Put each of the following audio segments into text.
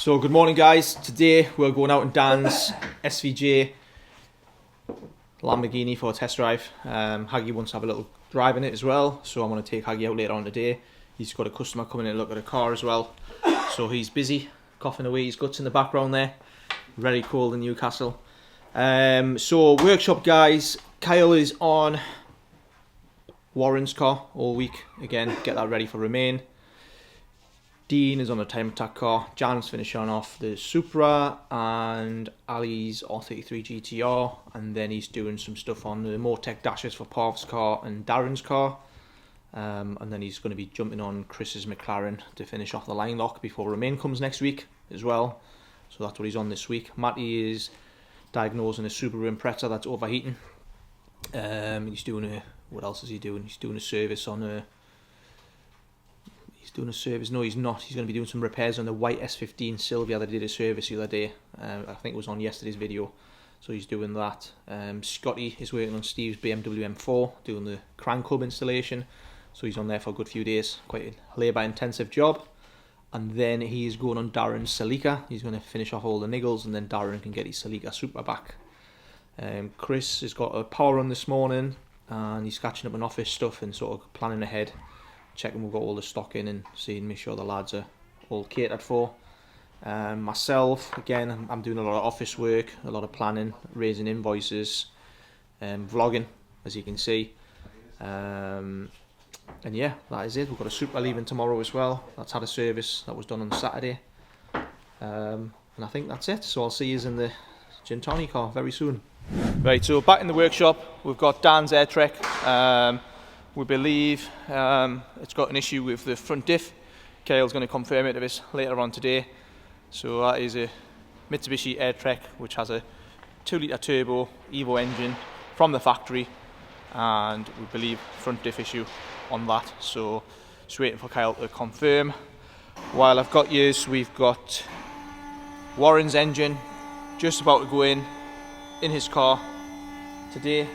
So good morning guys, today we're going out in Dan's SVJ Lamborghini for a test drive. Haggy wants to have a little drive in it as well, so I'm going to take Haggy out later on today. He's got a customer coming in to look at a car as well, so he's busy coughing away his guts in the background there. Very cold in Newcastle. So workshop guys, Kyle is on Warren's car all week, again get that ready for Remain. Dean is on a time attack car, Jan's finishing off the Supra and Ali's R33 GTR, and then he's doing some stuff on the Motec dashes for Parv's car and Darren's car, and then he's going to be jumping on Chris's McLaren to finish off the line lock before Remain comes next week as well, so that's what he's on this week. Matty is diagnosing a Subaru Impreza that's overheating. He's doing a, what else is he doing? He's doing a service on a, no he's not, he's going to be doing some repairs on the white S15 Sylvia that did a service the other day. I think it was on yesterday's video, so he's doing that. Scotty is working on Steve's BMW M4, doing the crank hub installation, so he's on there for a good few days, quite a labour intensive job. And then he's going on Darren's Celica, he's going to finish off all the niggles, and then Darren can get his Celica Supra back. Chris has got a power run this morning, and he's catching up on office stuff and sort of planning ahead, checking we've got all the stock in and seeing, make sure the lads are all catered for. Myself, again, I'm doing a lot of office work, a lot of planning, raising invoices, vlogging, as you can see. And yeah, that is it. We've got a Supra leaving tomorrow as well. That's had a service that was done on Saturday. And I think that's it. So I'll see you in the GINTANI car very soon. Right, so back in the workshop, we've got Dan's air trek. We believe it's got an issue with the front diff. Kyle's going to confirm it to us later on today. So that is a Mitsubishi Airtrek which has a 2-litre turbo Evo engine from the factory, and we believe front diff issue on that. So just waiting for Kyle to confirm. While I've got yours, we've got Warren's engine just about to go in his car today.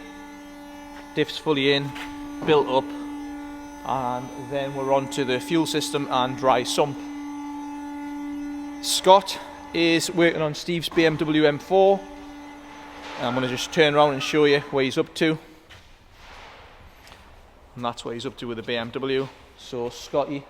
Diff's fully in, built up, and then we're on to the fuel system and dry sump. Scott is working on Steve's BMW M4. I'm going to just turn around and show you where he's up to, and that's where he's up to with the BMW. So Scotty,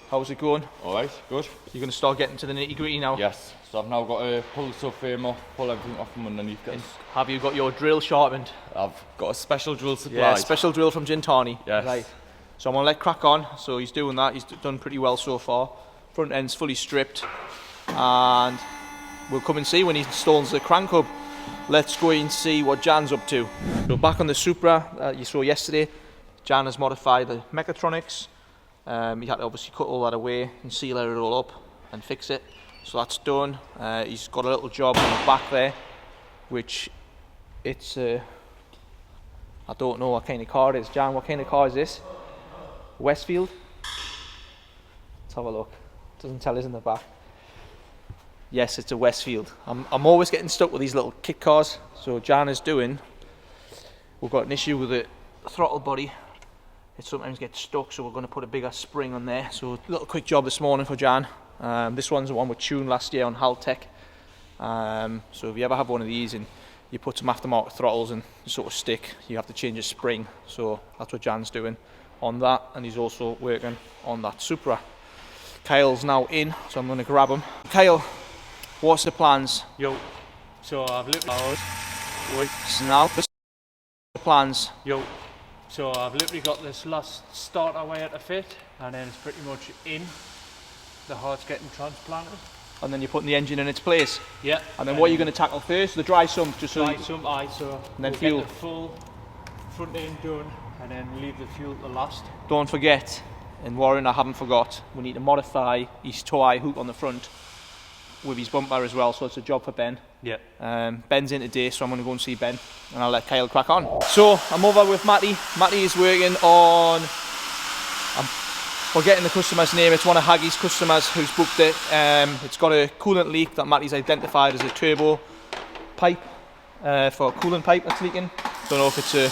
how's it going? Alright, good. You're going to start getting to the nitty gritty now? Yes, so I've now got to pull the subframe off, pull everything off from underneath it. Have you got your drill sharpened? I've got a special drill supply. Yeah, special drill from GINTANI. Yes. Right. So I'm going to let crack on. So he's doing that, he's done pretty well so far. Front end's fully stripped, and we'll come and see when he installs the crank hub. Let's go and see what Jan's up to. So back on the Supra you saw yesterday, Jan has modified the mechatronics. He had to obviously cut all that away and seal it all up and fix it. So that's done. He's got a little job on the back there, which it's I don't know what kind of car it is. Jan, what kind of car is this? Westfield? Let's have a look. Doesn't tell us in the back. Yes, it's a Westfield. I'm always getting stuck with these little kit cars. So Jan is doing, we've got an issue with the throttle body. It sometimes gets stuck, so we're going to put a bigger spring on there. So a little quick job this morning for Jan. This one's the one we tuned last year on Haltech. So if you ever have one of these and you put some aftermarket throttles and sort of stick, you have to change a spring. So that's what Jan's doing on that, and he's also working on that Supra. Kyle's now in, so I'm going to grab him. Kyle, what's the plans? Yo, so I've literally Now the plans. Yo, so I've literally got this last starter wire to fit, and then it's pretty much in. The heart's getting transplanted. And then you're putting the engine in its place. Yeah. And then what are you going to tackle first? The dry sump, just so. Dry sump, so and then we'll fuel. get the full front end done, and then leave the fuel to last. Don't forget, and Warren, I haven't forgot, we need to modify his tow eye hook on the front with his bumper as well, so it's a job for Ben. Yeah. Ben's in today, so I'm going to go and see Ben, and I'll let Kyle crack on. So I'm over with Matty. Matty is working on, I'm forgetting the customer's name, it's one of Haggy's customers who's booked it. It's got a coolant leak that Matty's identified as a turbo pipe, for a coolant pipe that's leaking. Don't know if it's a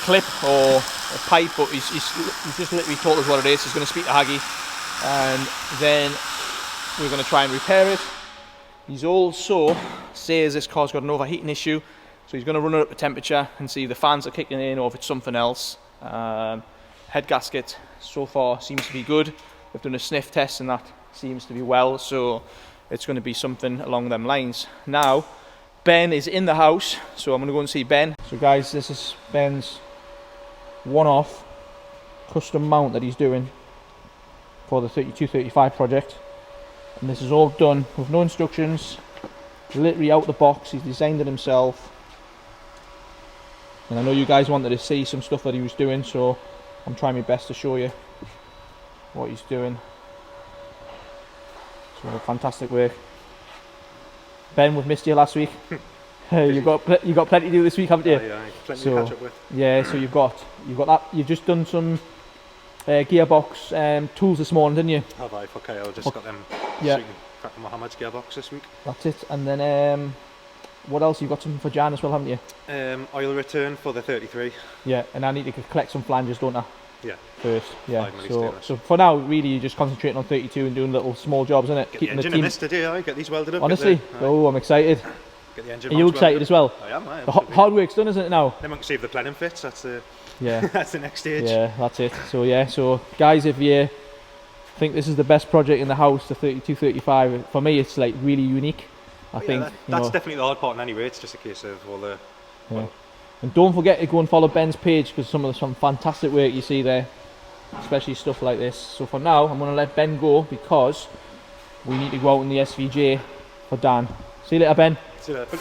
clip or a pipe, but he's just literally told us what it is. He's going to speak to Haggy and then we're going to try and repair it. He's also says this car's got an overheating issue, so he's going to run it up to temperature and see if the fans are kicking in or if it's something else. Head gasket so far seems to be good. We've done a sniff test and that seems to be well, so it's going to be something along them lines. Now Ben is in the house, so I'm going to go and see Ben. So guys, this is Ben's one-off custom mount that he's doing for the 3235 project, and this is all done with no instructions, literally out the box. He's designed it himself, and I know you guys wanted to see some stuff that he was doing, so I'm trying my best to show you what he's doing. So fantastic work. Ben, we've missed you last week. You've got plenty to do this week, haven't you? Yeah, plenty to catch up with. Yeah, so you've got that. You've just done some gearbox tools this morning, didn't you? Have I? Okay, I just got them. Yeah. So you can crack Mohammed's gearbox this week. That's it. And then what else? You've got something for Jan as well, haven't you? Oil return for the 33. Yeah, and I need to collect some flanges, don't I? Yeah. First, yeah. 5 So for now, really, you're just concentrating on 32 and doing little small jobs, isn't it? Get Keeping the engine in this today, I get these welded up. Honestly, I'm excited. Get the engine. Are you excited as well? I am. The hard work's done, isn't it now? Then we can see if the planning fits. That's the yeah. that's the next stage. Yeah, that's it. So yeah, so guys, if you think this is the best project in the house, the 3235, for me, it's like really unique. I think that's definitely the hard part. Anyway, it's just a case of all the. Yeah. Well, and don't forget to go and follow Ben's page, because some fantastic work you see there, especially stuff like this. So for now, I'm going to let Ben go because we need to go out in the SVJ for Dan. See you later, Ben. see you later.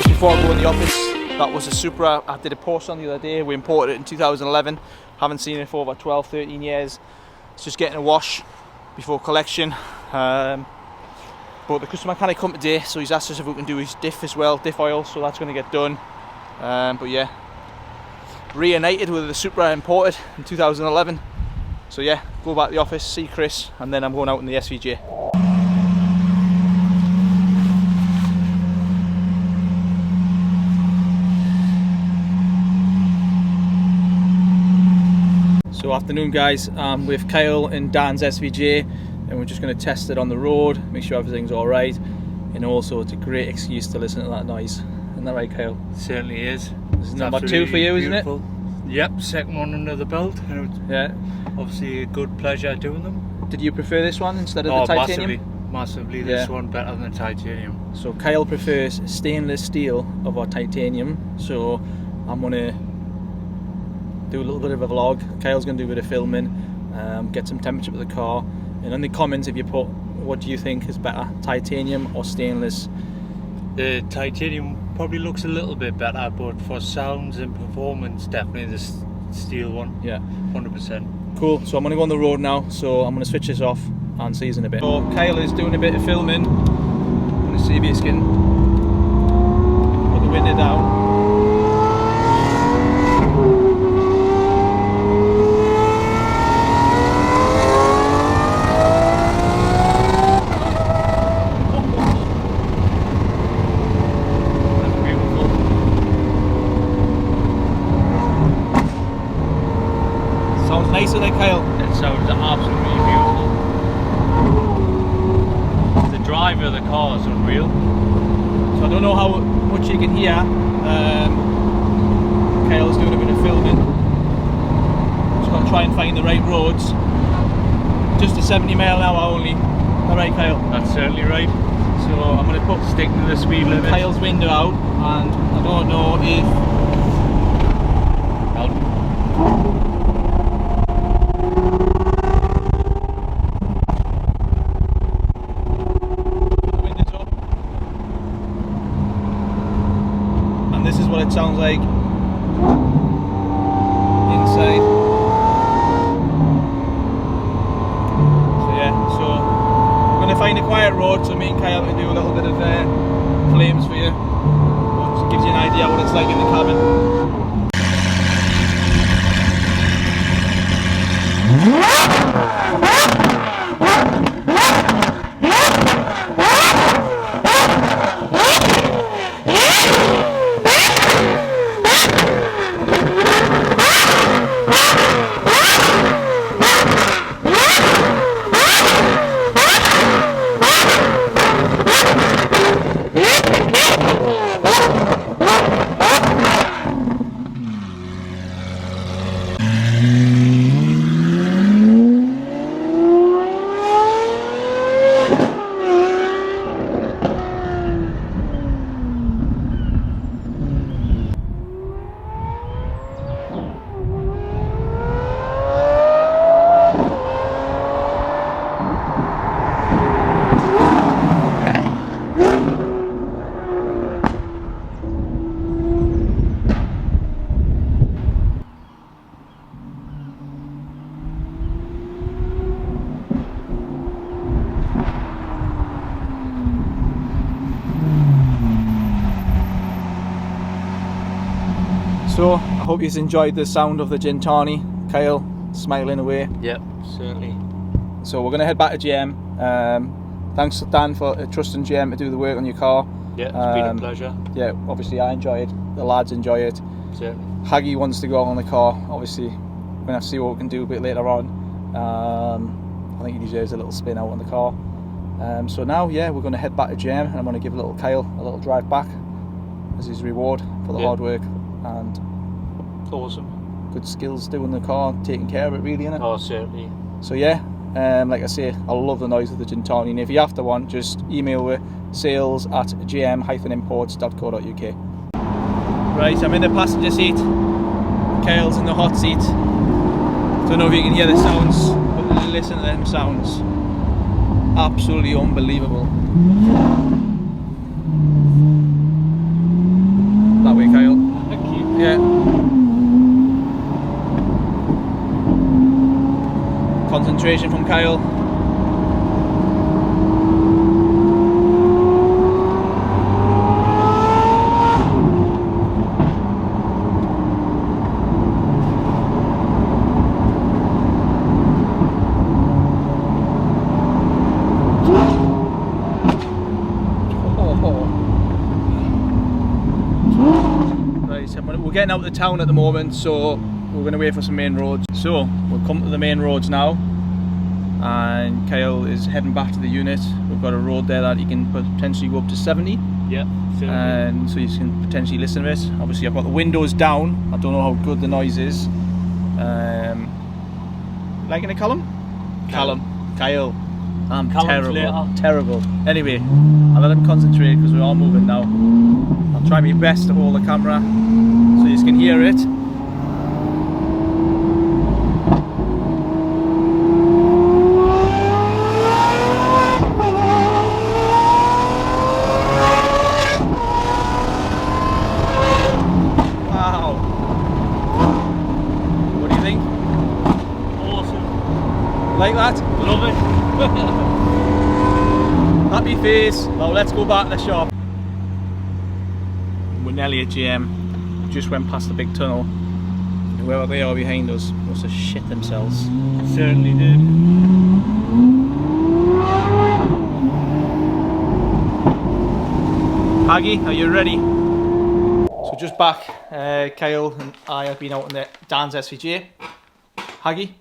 Before I go in the office, that was a Supra I did a post on the other day. We imported it in 2011. Haven't seen it for over 12-13 years. It's just getting a wash before collection. But the customer can't come today, so he's asked us if we can do his diff as well, diff oil, so that's going to get done. But yeah, reunited with the Supra imported in 2011. So yeah, go back to the office, see Chris, and then I'm going out in the SVJ. So afternoon guys, I'm with Kyle and Dan's SVJ, and we're just going to test it on the road, make sure everything's alright, and also it's a great excuse to listen to that noise. Isn't that right, Kyle? Certainly is. This is number 2 for you, beautiful. Isn't it? Yep, second one under the belt. Yeah. Obviously a good pleasure doing them. Did you prefer this one instead of the titanium? Massively. This one better than the titanium. So Kyle prefers stainless steel over titanium, so I'm going to do a little bit of a vlog. Kyle's going to do a bit of filming, get some temperature of the car, and in the comments if you put what do you think is better, titanium or stainless. The titanium probably looks a little bit better, but for sounds and performance definitely the steel one. Yeah, 100%. Cool, so I'm going to go on the road now, so I'm going to switch this off and see you in a bit. So Kyle is doing a bit of filming. I'm going to see if you can put the window down. Nice, isn't it, Kyle? It sounds absolutely beautiful. The drive of the car is unreal. So I don't know how much you can hear. Kyle's doing a bit of filming. Just got to try and find the right roads. Just a 70 mile an hour only. Alright, Kyle? That's certainly right. So I'm going to put stick to the speed limit. Kyle's window out, and I don't know if this is what it sounds like inside. So yeah, so we're going to find a quiet road, so me and Kyle can do a little bit of flames for you. It gives you an idea what it's like in the cabin. So, I hope you've enjoyed the sound of the GINTANI. Kyle smiling away. Yep, certainly. So we're going to head back to GM. Thanks Dan for trusting GM to do the work on your car. Yeah, it's been a pleasure. Yeah, obviously I enjoy it, the lads enjoy it. Certainly. Haggy wants to go on the car, obviously we're going to have to see what we can do a bit later on. I think he deserves a little spin out on the car. So now, yeah, we're going to head back to GM and I'm going to give little Kyle a little drive back as his reward for the hard work and Awesome. good skills doing the car, taking care of it really, innit? Oh, certainly. So yeah, like I say, I love the noise of the GINTANI, and if you after one, just email me sales@jm-imports.co.uk. Right, I'm in the passenger seat, Kyle's in the hot seat. Don't know if you can hear the sounds, but listen to them sounds. Absolutely unbelievable. That way, Kyle. Thank you. Yeah. Concentration from Kyle. Right, so we're getting out of the town at the moment, so we're going to wait for some main roads. So we'll come to the main roads now, and Kyle is heading back to the unit. We've got a road there that you can potentially go up to 70. Yeah, certainly. And so you can potentially listen to it. Obviously I've got the windows down. I don't know how good the noise is. Liking it, Callum? Kyle. I'm terrible. Anyway, I'll let him concentrate because we're all moving now. I'll try my best to hold the camera so you can hear it. Wow. What do you think? Awesome. Like that? Love it. Happy face. Now let's go back to the shop. We're nearly at GM. Just went past the big tunnel. Whoever they are behind us must have shit themselves. Certainly did. Haggy, are you ready? So just back, Kyle and I have been out in the Dan's SVJ. Haggy?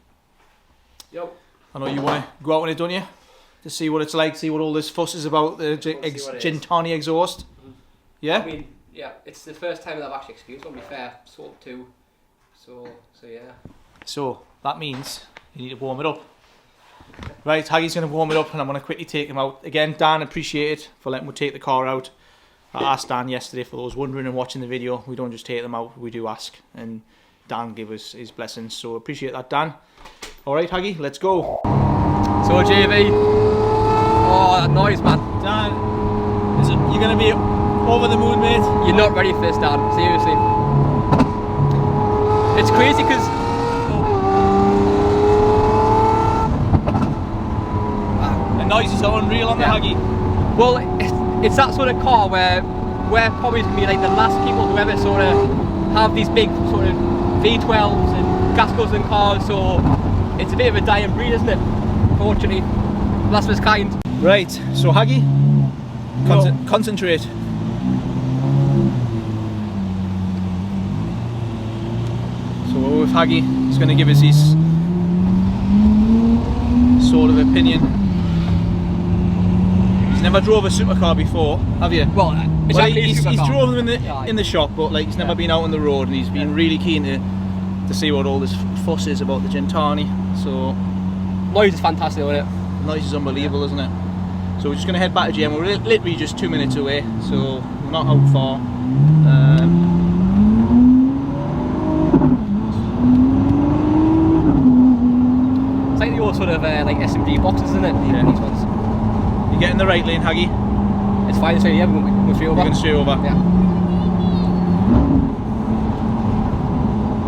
Yo. I know you want to go out in it, don't you? To see what it's like, see what all this fuss is about, the GINTANI exhaust. Yeah? I mean, yeah, it's the first time that I've actually experienced one, to be fair. Sold two. So yeah. So that means you need to warm it up. Right, Haggy's going to warm it up and I'm going to quickly take him out. Again, Dan, appreciate it for letting me take the car out. I asked Dan yesterday, for those wondering and watching the video, we don't just take them out, we do ask. And Dan gave us his blessings, so appreciate that, Dan. Alright, Haggy, let's go. So JV. Oh, that noise, man. Dan, you're going to be over the moon, mate. You're not ready for this, Dan. Seriously. It's crazy because The noises are unreal on the Haggy. well, it's that sort of car where we're probably going to be like the last people to ever sort of have these big sort of V12s and gas guzzling cars, so it's a bit of a dying breed, isn't it? Fortunately, last of its kind. Right, so Haggy, concentrate. So we're with Haggy, he's going to give us his sort of opinion. He's never drove a supercar before, have you? Well, exactly. He's supercar. drove them in the shop, but like he's never been out on the road, and he's been really keen to see what all this fuss is about the GINTANI. So Noise is fantastic, isn't it? the noise is unbelievable, isn't it? So we're just going to head back to GM. We're literally just 2 minutes away, so we're not out far. It's like the old sort of like SMG boxes, isn't it? Yeah. These ones. You get in the right lane, Haggy. It's fine, so yeah, we're straight over. We're going straight over. Yeah.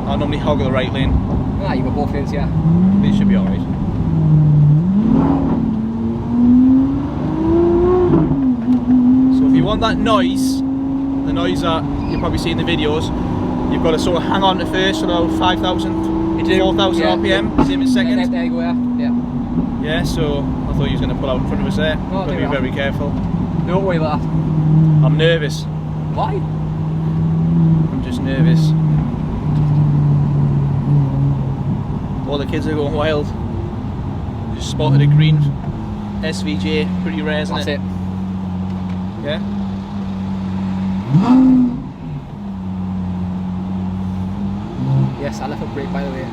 I normally hog the right lane. Ah, you got both lanes, yeah. These should be alright. So if you want that noise, the noise that you'll probably see in the videos, You've got to sort of hang on to first, about 5,000, 4,000 RPM, same as second. There you go, yeah. Yeah, so I thought you was going to pull out in front of us there. Oh, Got to be very careful. Don't worry about that. I'm nervous. Why? I'm just nervous. All the kids are going wild. Just spotted a green SVJ, pretty rare, isn't That's it? Yeah? Yes, I left a brake by the way.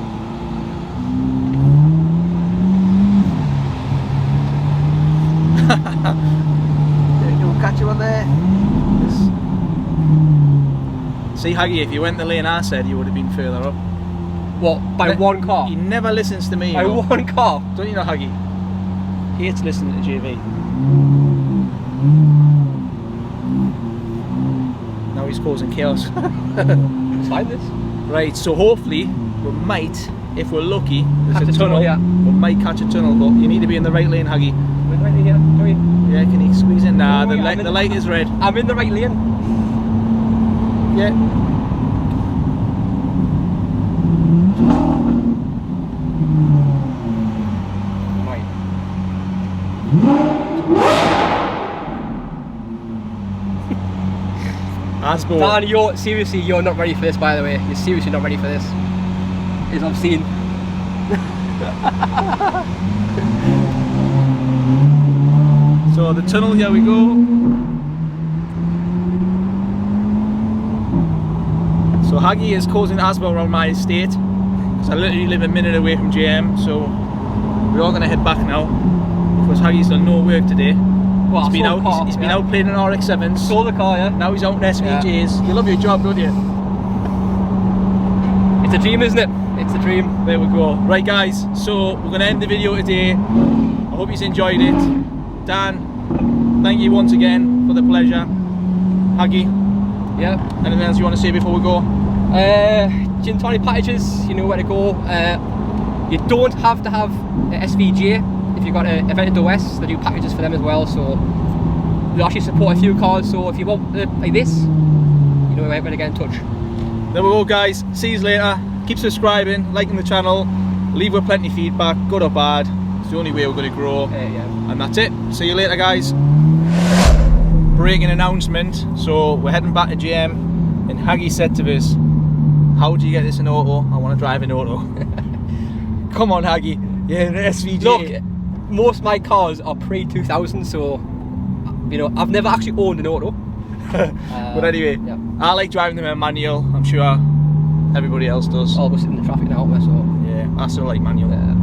Don't catch you on there. See, Haggy, if you went the lane I said, you would have been further up. What? By one car? He never listens to me. By one car? Don't you know, Haggy? He hates listening to JV. Now he's causing chaos. It's fine, this. Right, so hopefully we might, if we're lucky, Catch there's a a tunnel. tunnel, yeah. We might catch a tunnel, but you need to be in the right lane, Haggy. I'm in the right lane here. Come in. Yeah, can you squeeze in? Nah, No, the I'm in the light is red. I'm in the right lane. Yeah. Right. Asbo. Dan, you're not ready for this, by the way. You're seriously not ready for this. As I've seen. So the tunnel, here we go. So Haggy is causing asthma around my estate because I literally live a minute away from JM, so we're all gonna head back now because Haggy's done no work today. Well, He's been I saw out. the car, He's been yeah. out playing an RX-7s. Saw the car, yeah. Now he's out in SVJs. You love your job, don't you? It's a dream, isn't it? It's a dream. There we go. Right, guys. So we're gonna end the video today. I hope you've enjoyed it. Dan, thank you once again for the pleasure. Haggy, Yeah. anything else you want to say before we go? GINTANI packages, you know where to go. You don't have to have a SVJ if you've got an evented OS. They do packages for them as well, so they actually support a few cars. So if you want like this, you know where to get in touch. There we go, guys. See you later. Keep subscribing, liking the channel, leave with plenty of feedback, good or bad. It's the only way we're going to grow. Yeah. And that's it. See you later, guys. Breaking announcement. So we're heading back to GM, and Haggy said to us, "How do you get this in auto? I want to drive an auto." Come on, Haggy. Yeah, an SVJ. Look, most of my cars are pre-2000, so you know I've never actually owned an auto. But anyway, yeah. I like driving them in a manual. I'm sure everybody else does. Always in the traffic now, so Yeah, I still like manual. yeah.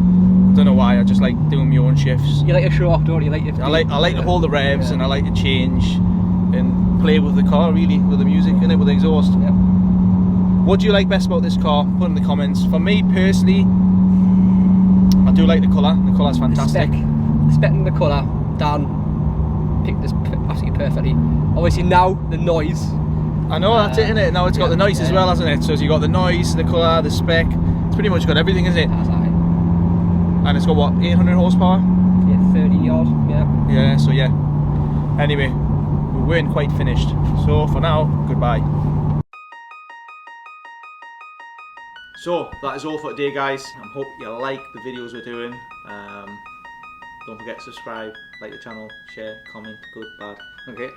Don't know why. I just like doing my own shifts. You like to show off, don't you? I like to hold the revs, Yeah. and I like to change and play with the car, really, with the music in it, with the exhaust. Yeah. What do you like best about this car? Put in the comments. For me personally, I do like the colour. The colour's fantastic. The spec and the colour, Dan picked this absolutely perfectly. Obviously now the noise. I know, that's it, innit? Now it's got the noise as well, hasn't it? So you got the noise, the colour, the spec. It's pretty much got everything, isn't it? That's right. And it's got what, 800 horsepower? Yeah, 30 yards. Yeah. Yeah, so yeah. Anyway, we weren't quite finished. So for now, goodbye. So that is all for today, guys. I hope you like the videos we're doing. Don't forget to subscribe, like the channel, share, comment, good, bad. Okay.